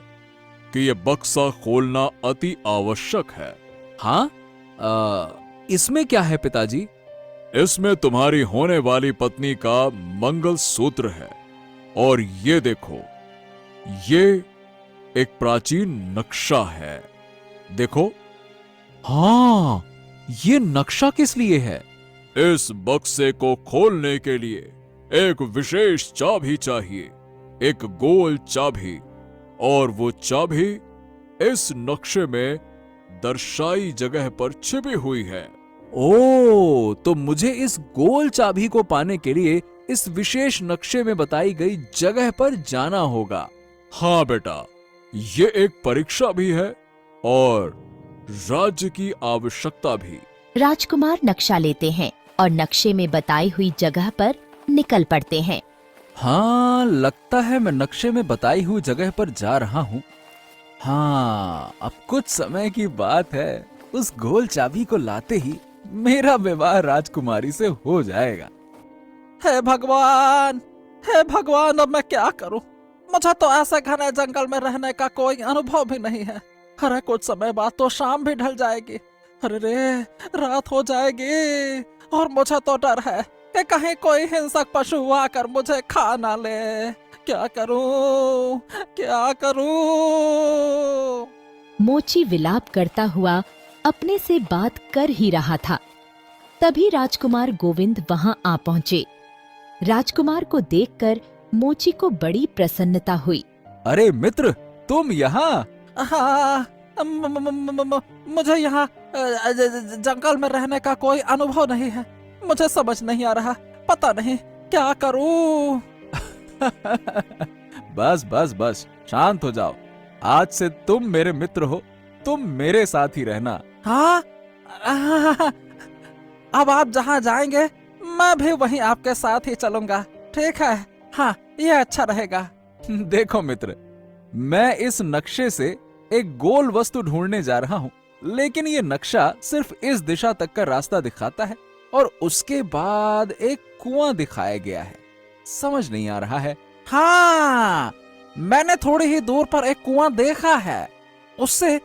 कि ये बक्सा खोलना अति आवश्यक है। हाँ, इसमें क्या है पिताजी? इसमें तुम्हारी होने वाली पत्नी का मंगल सूत्र है। और ये देखो, ये एक प्राचीन नक्शा है। देखो। हाँ, ये नक्शा किस लिए है? इस बक्से को खोलने के लिए एक विशेष चाबी चाहिए, एक गोल चाबी। और वो चाबी इस नक्शे में दर्शाई जगह पर छिपी हुई है। ओ, तो मुझे इस गोल चाबी को पाने के लिए इस विशेष नक्शे में बताई गई जगह पर जाना होगा। हाँ बेटा, ये एक परीक्षा भी है और राज्य की आवश्यकता भी। राजकुमार नक्शा लेते हैं और नक्शे में बताई हुई जगह पर निकल पड़ते हैं। हाँ, लगता है मैं नक्शे में बताई हुई जगह पर जा रहा हूँ। हाँ, अब कुछ समय की बात है, उस गोल चाबी को लाते ही मेरा विवाह राजकुमारी से हो जाएगा। हे भगवान, हे भगवान, अब मैं क्या करूं? मुझे तो ऐसे घने जंगल में रहने का कोई अनुभव भी नहीं है। अरे कुछ समय बाद तो शाम भी ढल जाएगी। अरे रे, रात हो जाएगी और मुझे तो डर है कि कहीं कोई हिंसक पशु आकर मुझे खा ना ले। क्या करूं, क्या करूं? मोची विलाप करता हुआ अपने से बात कर ही रहा था। तभी राजकुमार गोविंद वहां आ पहुंचे। राजकुमार को देखकर मोची को बड़ी प्रसन्नता हुई। अरे मित्र, तुम यहाँ? हाँ, मुझे यहाँ जंगल में रहने का कोई अनुभव नहीं है। मुझे समझ नहीं आ रहा, पता नहीं क्या करूं। बस बस बस, शांत हो जाओ। आज से तुम मेरे मित्र हो, तुम मेरे साथ ही रहना। हाँ, अब आप जहाँ जाएंगे मैं भी वहीं आपके साथ ही चलूंगा। ठीक है? हाँ, ये अच्छा रहेगा। देखो मित्र, मैं इस नक्शे से एक गोल वस्तु ढूंढने जा रहा हूँ, लेकिन ये नक्शा सिर्फ इस दिशा तक का रास्ता दिखाता है और उसके बाद एक कुआं दिखाया गया है। समझ नहीं आ रहा है। हाँ, मैंने थोड़ी ही दूर पर एक कुआं देखा है। उससे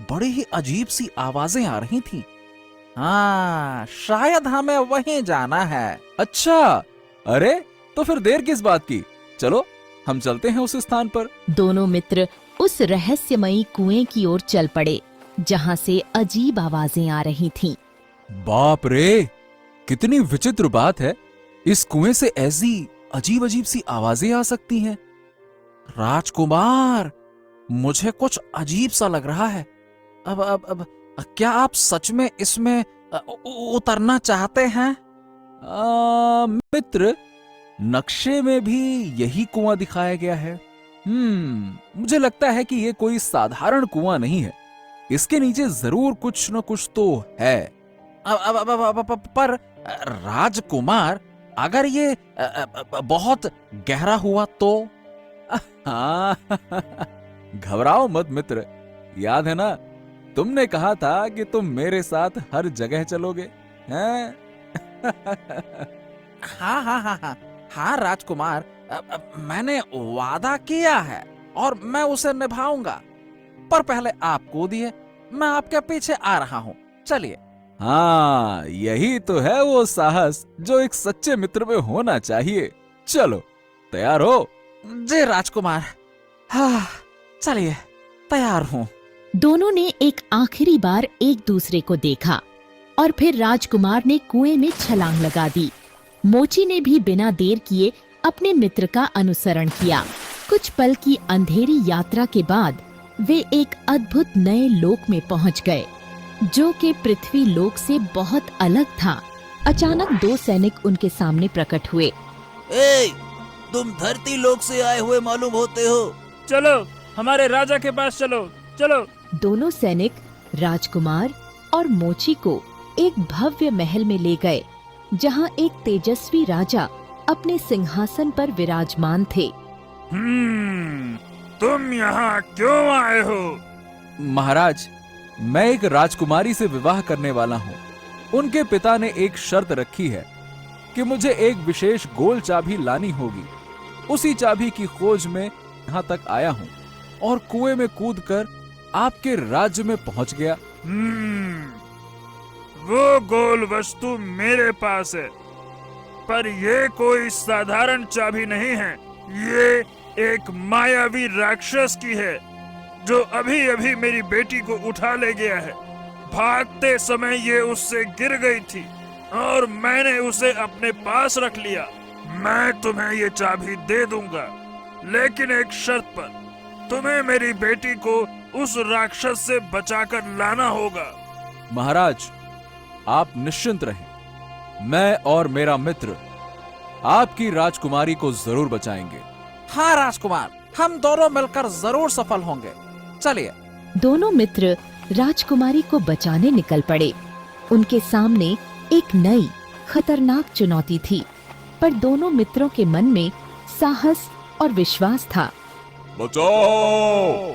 बड़ी ही अजीब सी आवाजें आ रही थी। हाँ, शायद हमें वहीं जाना है। अच्छा, अरे तो फिर देर किस बात की? चलो हम चलते हैं उस स्थान पर। दोनों मित्र उस रहस्यमयी कुएं की ओर चल पड़े, जहां से अजीब आवाजें आ रही थीं। बाप रे, कितनी विचित्र बात है। इस कुएं से ऐसी अजीब अजीब सी आवाजें आ सकती हैं। राजकुमार, मुझे कुछ अजीब सा लग रहा है। अब क्या आप सच में इसमें उतरना चाहते हैं? मित्र, नक्शे में भी यही कुआं दिखाया गया है। मुझे लगता है कि ये कोई साधारण कुआं नहीं है। इसके नीचे जरूर कुछ न कुछ तो है। पर राजकुमार, अगर ये बहुत गहरा हुआ तो? हाँ, घबराओ मत मित्र। याद है ना, तुमने कहा था कि तुम मेरे साथ हर जगह चलोगे, हैं? हाँ हाँ हाँ हाँ हाँ राजकुमार, मैंने वादा किया है और मैं उसे निभाऊंगा। पर पहले आप कूदिए, मैं आपके पीछे आ रहा हूँ। चलिए। हाँ, यही तो है वो साहस जो एक सच्चे मित्र में होना चाहिए। चलो, तैयार हो? जी राजकुमार। हाँ, चलिए, तैयार हूँ। दोनों ने एक आखिरी बार एक दूसरे को देखा और फिर राजकुमार ने कुएं में छलांग लगा दी। मोची ने भी बिना देर किए अपने मित्र का अनुसरण किया। कुछ पल की अंधेरी यात्रा के बाद वे एक अद्भुत नए लोक में पहुंच गए, जो कि पृथ्वी लोक से बहुत अलग था। अचानक दो सैनिक उनके सामने प्रकट हुए। ए, तुम धरती लोक से आए हुए मालूम होते हो। चलो, हमारे राजा के पास चलो, चलो। दोनों सैनिक राजकुमार और मोची को एक भव्य महल में ले गए, जहां एक तेजस्वी राजा अपने सिंहासन पर विराजमान थे। तुम यहाँ क्यों आए हो? महाराज, मैं एक राजकुमारी से विवाह करने वाला हूँ। उनके पिता ने एक शर्त रखी है कि मुझे एक विशेष गोल चाबी लानी होगी। उसी चाबी की खोज में यहाँ तक आया हूँ और कुएं में कूदकर आपके राज्य में पहुंच गया। वो गोल वस्तु मेरे पास है, पर ये कोई साधारण चाबी नहीं है। ये एक मायावी राक्षस की है जो अभी अभी मेरी बेटी को उठा ले गया है। भागते समय ये उससे गिर गई थी और मैंने उसे अपने पास रख लिया। मैं तुम्हें ये चाबी दे दूंगा, लेकिन एक शर्त पर। तुम्हें मेरी बेटी को उस राक्षस से बचाकर लाना होगा। महाराज, आप निश्चिंत रहें। मैं और मेरा मित्र आपकी राजकुमारी को जरूर बचाएंगे। हाँ राजकुमार, हम दोनों मिलकर जरूर सफल होंगे। चलिए। दोनों मित्र राजकुमारी को बचाने निकल पड़े। उनके सामने एक नई खतरनाक चुनौती थी, पर दोनों मित्रों के मन में साहस और विश्वास था। बचाओ!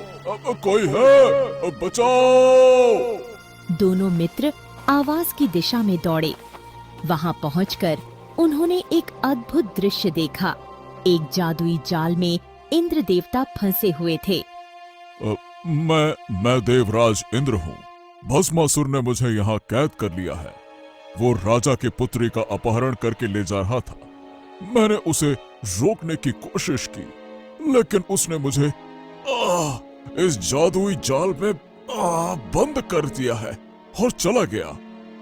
कोई है? बचाओ! दोनों मित्र आवाज की दिशा में दौड़े। वहां पहुंचकर उन्होंने एक अद्भुत दृश्य देखा। एक जादुई जाल में इंद्र देवता फंसे हुए थे। मैं देवराज इंद्र हूँ। भस्मासुर ने मुझे यहाँ कैद कर लिया है। वो राजा की पुत्री का अपहरण करके ले जा रहा था। मैंने उसे रोकने की कोशिश की, लेकिन उसने मुझे इस जादुई जाल में बंद कर दिया है और चला गया।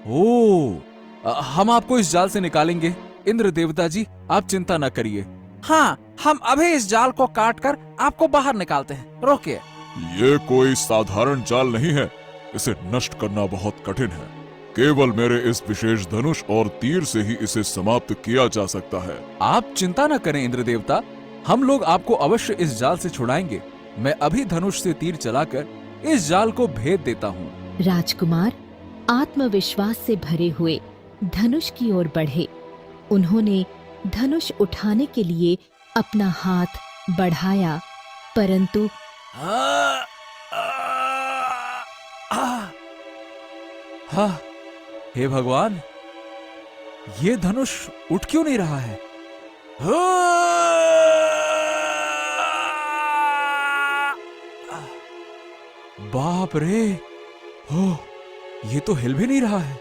ओह, हम आपको इस जाल से निकालेंगे। इंद्र देवता जी, आप चिंता न करिए। हाँ, हम अभी इस जाल को काटकर आपको बाहर निकालते हैं। रोकिए। ये कोई साधारण जाल नहीं है। इसे नष्ट करना बहुत कठिन है। केवल मेरे इस विशेष धनुष और तीर से ही इसे समाप्त किया जा सकता है। आप चिंता न करें इंद्र देवता, हम लोग आपको अवश्य इस जाल से छुड़ाएंगे। मैं अभी धनुष से तीर चलाकर इस जाल को भेद देता हूँ। राजकुमार आत्मविश्वास से भरे हुए धनुष की ओर बढ़े। उन्होंने धनुष उठाने के लिए अपना हाथ बढ़ाया, परंतु हाँ, हे भगवान, ये धनुष उठ क्यों नहीं रहा है? बाप रे, हो, ये तो हिल भी नहीं रहा है।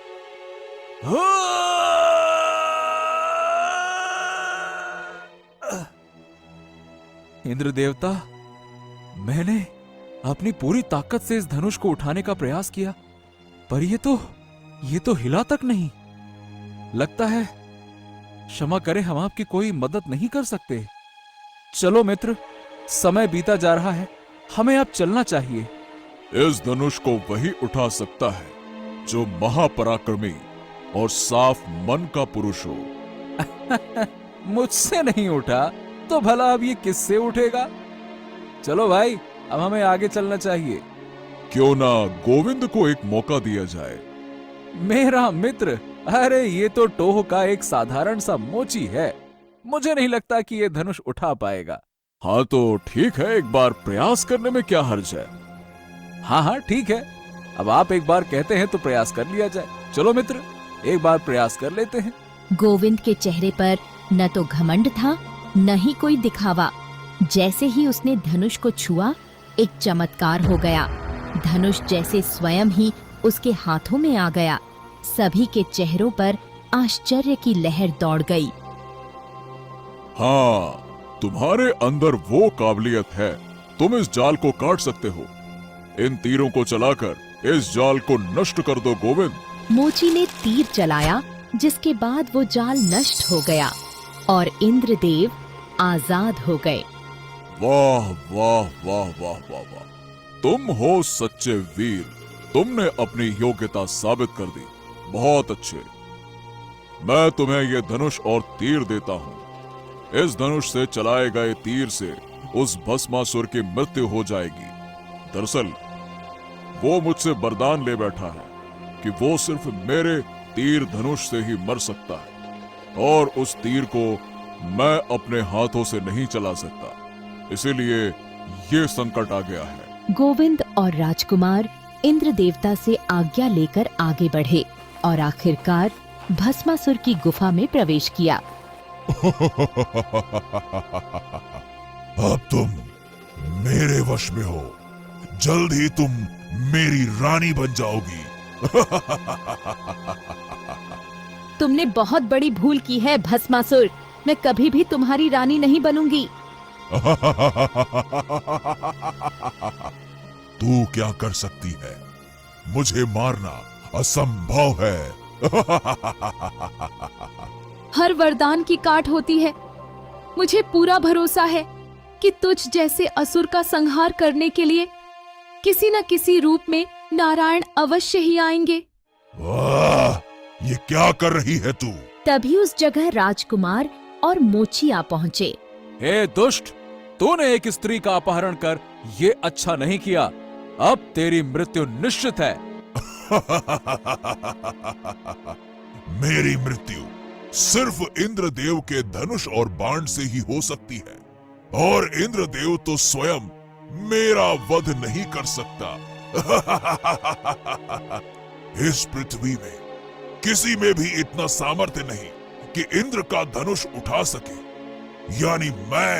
इंद्र देवता, मैंने अपनी पूरी ताकत से इस धनुष को उठाने का प्रयास किया, पर ये तो हिला तक नहीं। लगता है क्षमा करें, हम आपकी कोई मदद नहीं कर सकते। चलो मित्र, समय बीता जा रहा है, हमें अब चलना चाहिए। इस धनुष को वही उठा सकता है जो महापराक्रमी और साफ मन का पुरुष हो। मुझसे नहीं उठा तो भला अब ये किससे उठेगा? चलो भाई, अब हमें आगे चलना चाहिए। क्यों ना गोविंद को एक मौका दिया जाए। मेरा मित्र, अरे ये तो टोह का एक साधारण सा मोची है। मुझे नहीं लगता कि ये धनुष उठा पाएगा। हाँ तो ठीक है, एक बार प्रयास करने में क्या हर्ज है। हाँ हाँ ठीक है, अब आप एक बार कहते हैं तो प्रयास कर लिया जाए। चलो मित्र, एक बार प्रयास कर लेते हैं। गोविंद के चेहरे पर न तो घमंड था, न ही कोई दिखावा। जैसे ही उसने धनुष को छुआ, एक चमत्कार हो गया। धनुष जैसे स्वयं ही उसके हाथों में आ गया। सभी के चेहरों पर आश्चर्य की लहर दौड़ गई। हाँ, तुम्हारे अंदर वो काबिलियत है, तुम इस जाल को काट सकते हो। इन तीरों को चलाकर इस जाल को नष्ट कर दो गोविंद। मोची ने तीर चलाया, जिसके बाद वो जाल नष्ट हो गया और इंद्रदेव आजाद हो गए। वाह वाह वाह वाह वाह वाह, तुम हो सच्चे वीर। तुमने अपनी योग्यता साबित कर दी। बहुत अच्छे। मैं तुम्हें ये धनुष और तीर देता हूँ। इस धनुष से चलाए गए तीर से उस भस्मासुर की मृत्यु हो जाएगी। दरअसल वो मुझसे वरदान ले बैठा है कि वो सिर्फ मेरे तीर धनुष से ही मर सकता है, और उस तीर को मैं अपने हाथों से नहीं चला सकता। इसीलिए ये संकट आ गया है। गोविंद और राजकुमार इंद्र देवता से आज्ञा लेकर आगे बढ़े और आखिरकार भस्मासुर की गुफा में प्रवेश किया। अब तुम मेरे वश में हो। जल्द ही तुम मेरी रानी बन जाओगी। तुमने बहुत बड़ी भूल की है भस्मासुर। मैं कभी भी तुम्हारी रानी नहीं बनूंगी। तू क्या कर सकती है? मुझे मारना असंभव है। हर वरदान की काट होती है। मुझे पूरा भरोसा है कि तुझ जैसे असुर का संहार करने के लिए किसी न किसी रूप में नारायण अवश्य ही आएंगे। वाह, ये क्या कर रही है तू? तभी उस जगह राजकुमार और मोची आ पहुँचे। हे दुष्ट, तूने एक स्त्री का अपहरण कर ये अच्छा नहीं किया। अब तेरी मृत्यु निश्चित है। मेरी मृत्यु सिर्फ इंद्रदेव के धनुष और बाण से ही हो सकती है, और इंद्रदेव तो स्वयं मेरा वध नहीं कर सकता। इस पृथ्वी में किसी में भी इतना सामर्थ्य नहीं कि इंद्र का धनुष उठा सके। यानी मैं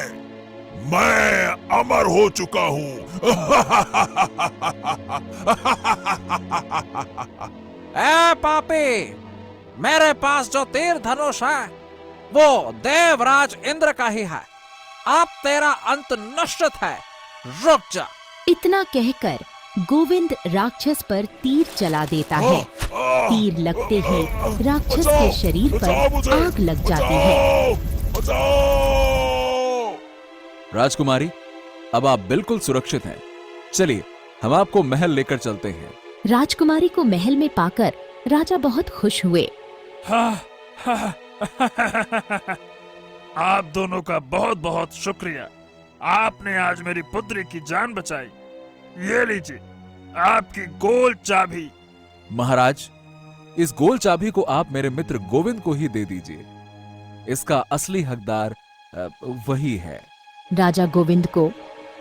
अमर हो चुका हूं। ए पापी, मेरे पास जो तीर धनुष है वो देवराज इंद्र का ही है। अब तेरा अंत निश्चित है, रुक जा। इतना कहकर गोविंद राक्षस पर तीर चला देता है। तीर लगते ही राक्षस के शरीर पर आग लग जाती है। राजकुमारी, अब आप बिल्कुल सुरक्षित हैं। चलिए, हम आपको महल लेकर चलते हैं। राजकुमारी को महल में पाकर राजा बहुत खुश हुए। आप दोनों का बहुत बहुत शुक्रिया। आपने आज मेरी पुत्री की जान बचाई। ये लीजिए आपकी गोल चाबी। महाराज, इस गोल चाबी को आप मेरे मित्र गोविंद को ही दे दीजिए। इसका असली हकदार वही है। राजा गोविंद को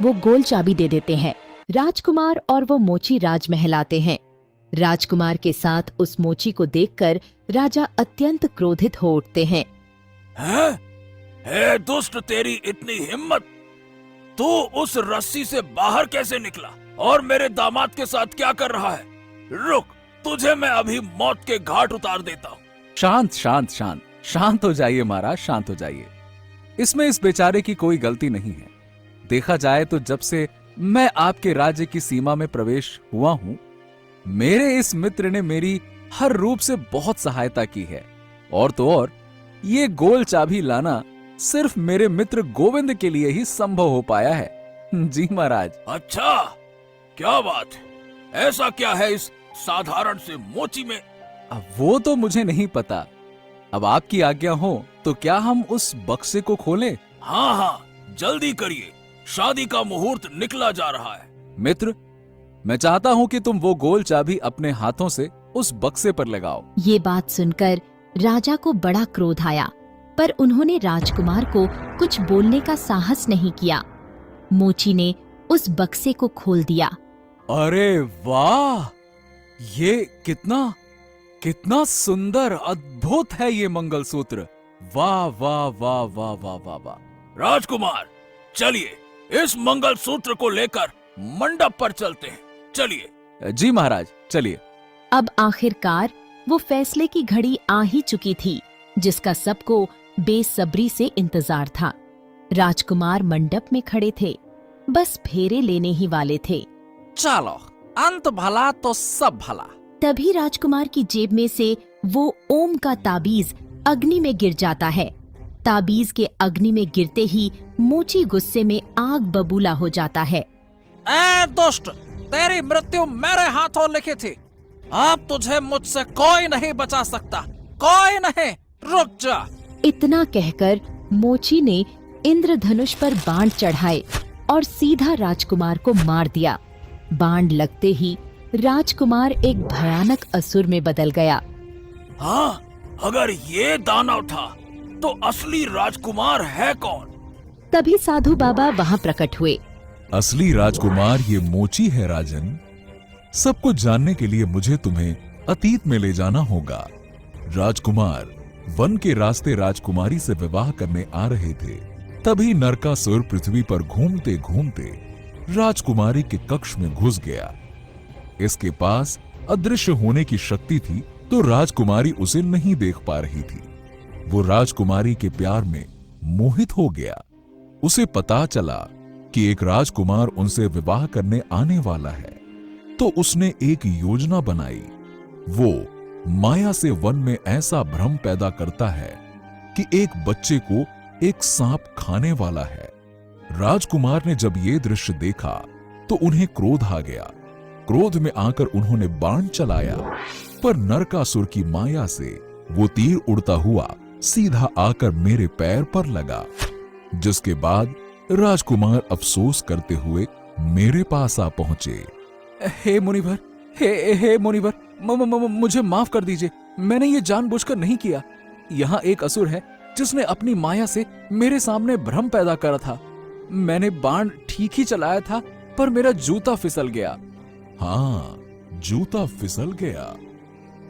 वो गोल चाबी दे देते हैं। राजकुमार और वो मोची राजमहल आते हैं। राजकुमार के साथ उस मोची को देखकर राजा अत्यंत क्रोधित हो उठते हैं। हैं? हे दुष्ट, तेरी इतनी हिम्मत! तू उस रस्सी से बाहर कैसे निकला और मेरे दामाद के साथ क्या कर रहा है? रुक, तुझे मैं अभी मौत के घाट उतार देता हूँ। शांत शांत शांत शांत हो जाइए महाराज, शांत हो जाइए। इसमें इस बेचारे की कोई गलती नहीं है। देखा जाए तो जब से मैं आपके राज्य की सीमा में प्रवेश हुआ हूँ, मेरे इस मित्र ने मेरी हर रूप से बहुत सहायता की है। और तो और, ये गोल चाबी लाना सिर्फ मेरे मित्र गोविंद के लिए ही संभव हो पाया है। जी महाराज। अच्छा, क्या बात है? ऐसा क्या है इस साधारण से मोची में? अब वो तो मुझे नहीं पता। अब आपकी आज्ञा हो तो क्या हम उस बक्से को खोलें? हाँ हाँ, जल्दी करिए, शादी का मुहूर्त निकला जा रहा है। मित्र, मैं चाहता हूँ कि तुम वो गोल चाबी अपने हाथों से उस बक्से पर लगाओ। ये बात सुनकर राजा को बड़ा क्रोध आया, पर उन्होंने राजकुमार को कुछ बोलने का साहस नहीं किया। मोची ने उस बक्से को खोल दिया। अरे वाह, ये कितना कितना सुंदर, अद्भुत है ये मंगलसूत्र। वाह वाह वाह वाह वाह वाह वाह। राजकुमार, चलिए इस मंगलसूत्र को लेकर मंडप पर चलते हैं। चलिए। जी महाराज, चलिए। अब आखिरकार वो फैसले की घड़ी आ ही चुकी थी, जिसका सबको बेसब्री से इंतजार था। राजकुमार मंडप में खड़े थे, बस फेरे लेने ही वाले थे। चलो, अंत भला तो सब भला। तभी राजकुमार की जेब में से वो ओम का ताबीज अग्नि में गिर जाता है। ताबीज के अग्नि में गिरते ही मोची गुस्से में आग बबूला हो जाता है। ए दुष्ट, तेरी मृत्यु मेरे हाथों लिखी थी। अब तुझे मुझसे कोई नहीं बचा सकता, कोई नहीं। रुक जा। इतना कहकर मोची ने इंद्रधनुष पर बाण चढ़ाए और सीधा राजकुमार को मार दिया। बाण लगते ही राजकुमार एक भयानक असुर में बदल गया। हाँ, अगर ये दानव था तो असली राजकुमार है कौन? तभी साधु बाबा वहाँ प्रकट हुए। असली राजकुमार ये मोची है राजन। सब कुछ जानने के लिए मुझे तुम्हें अतीत में ले जाना होगा। राजकुमार वन के रास्ते राजकुमारी से विवाह करने आ रहे थे। तभी नरकासुर पृथ्वी पर घूमते घूमते राजकुमारी के कक्ष में घुस गया। इसके पास अदृश्य होने की शक्ति थी तो राजकुमारी उसे नहीं देख पा रही थी। वो राजकुमारी के प्यार में मोहित हो गया। उसे पता चला कि एक राजकुमार उनसे विवाह करने आने वाला है, तो उसने एक योजना बनाई। वो माया से वन में ऐसा भ्रम पैदा करता है कि एक बच्चे को एक सांप खाने वाला है। राजकुमार ने जब ये दृश्य देखा तो उन्हें क्रोध आ गया। क्रोध में आकर उन्होंने बाण चलाया, पर नरकासुर की माया से वो तीर उड़ता हुआ सीधा आकर मेरे पैर पर लगा, जिसके बाद राजकुमार अफसोस करते हुए मेरे पास आ पहुंचे। हे मुनिवर, हे मुनिवर, मुझे माफ कर दीजिए। मैंने ये जानबूझकर नहीं किया। यहाँ एक असुर है जिसने अपनी माया से मेरे सामने भ्रम पैदा करा था। मैंने बाण ठीक ही चलाया था, पर मेरा जूता फिसल गया। हाँ, जूता फिसल गया।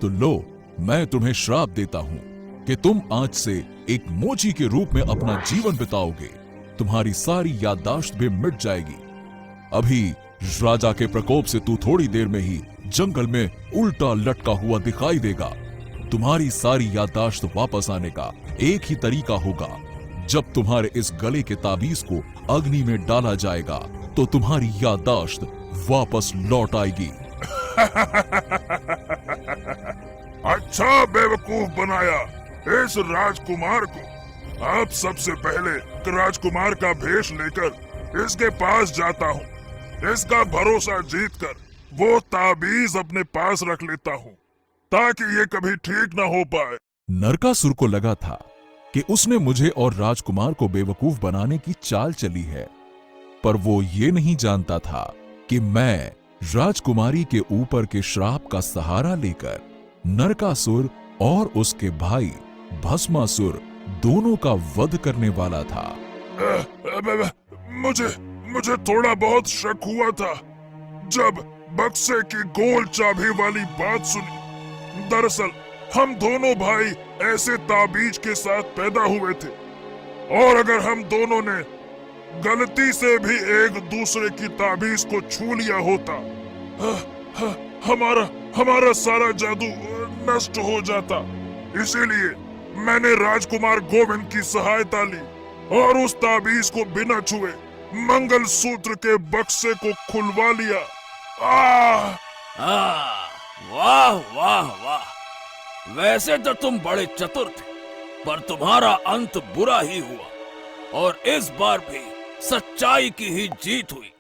तो लो, मैं तुम्हें श्राप देता हूं कि तुम आज से एक मोची के रूप में अपना जीवन बिताओगे। तुम्हारी सारी याददाश्त भी मिट जाएगी। अभी राजा के प्रकोप से तू थोड़ी देर में ही जंगल में उल्टा लटका हुआ दिखाई देगा। तुम्हारी सारी याददाश्त वापस आने का एक ही तरीका होगा, जब तुम्हारे इस गले के ताबीज को अग्नि में डाला जाएगा तो तुम्हारी याददाश्त वापस लौट आएगी। अच्छा बेवकूफ बनाया इस राजकुमार को। अब सबसे पहले राजकुमार का भेष लेकर इसके पास जाता हूँ। इसका भरोसा जीतकर वो ताबीज अपने पास रख लेता हूँ, ताकि ये कभी ठीक न हो पाए। नरकासुर को लगा था कि उसने मुझे और राजकुमार को बेवकूफ बनाने की चाल चली है, पर वो ये नहीं जानता था कि मैं राजकुमारी के ऊपर के श्राप का सहारा लेकर नरकासुर और उसके भाई भस्मासुर दोनों का वध करने वाला था। मुझे थोड़ा बहुत शक हुआ था जब बक्से की गोल चाबी वाली बात सुनी। दरअसल हम दोनों भाई ऐसे ताबीज के साथ पैदा हुए थे, और अगर हम दोनों ने गलती से भी एक दूसरे की ताबीज को छू लिया होता, हमारा सारा जादू नष्ट हो जाता। इसीलिए मैंने राजकुमार गोविंद की सहायता ली और उस ताबीज को बिना छुए मंगल सूत्र के बक्से को खुलवा लिया। वाह वाह वाह! वैसे तो तुम बड़े चतुर थे, पर तुम्हारा अंत बुरा ही हुआ, और इस बार भी सच्चाई की ही जीत हुई।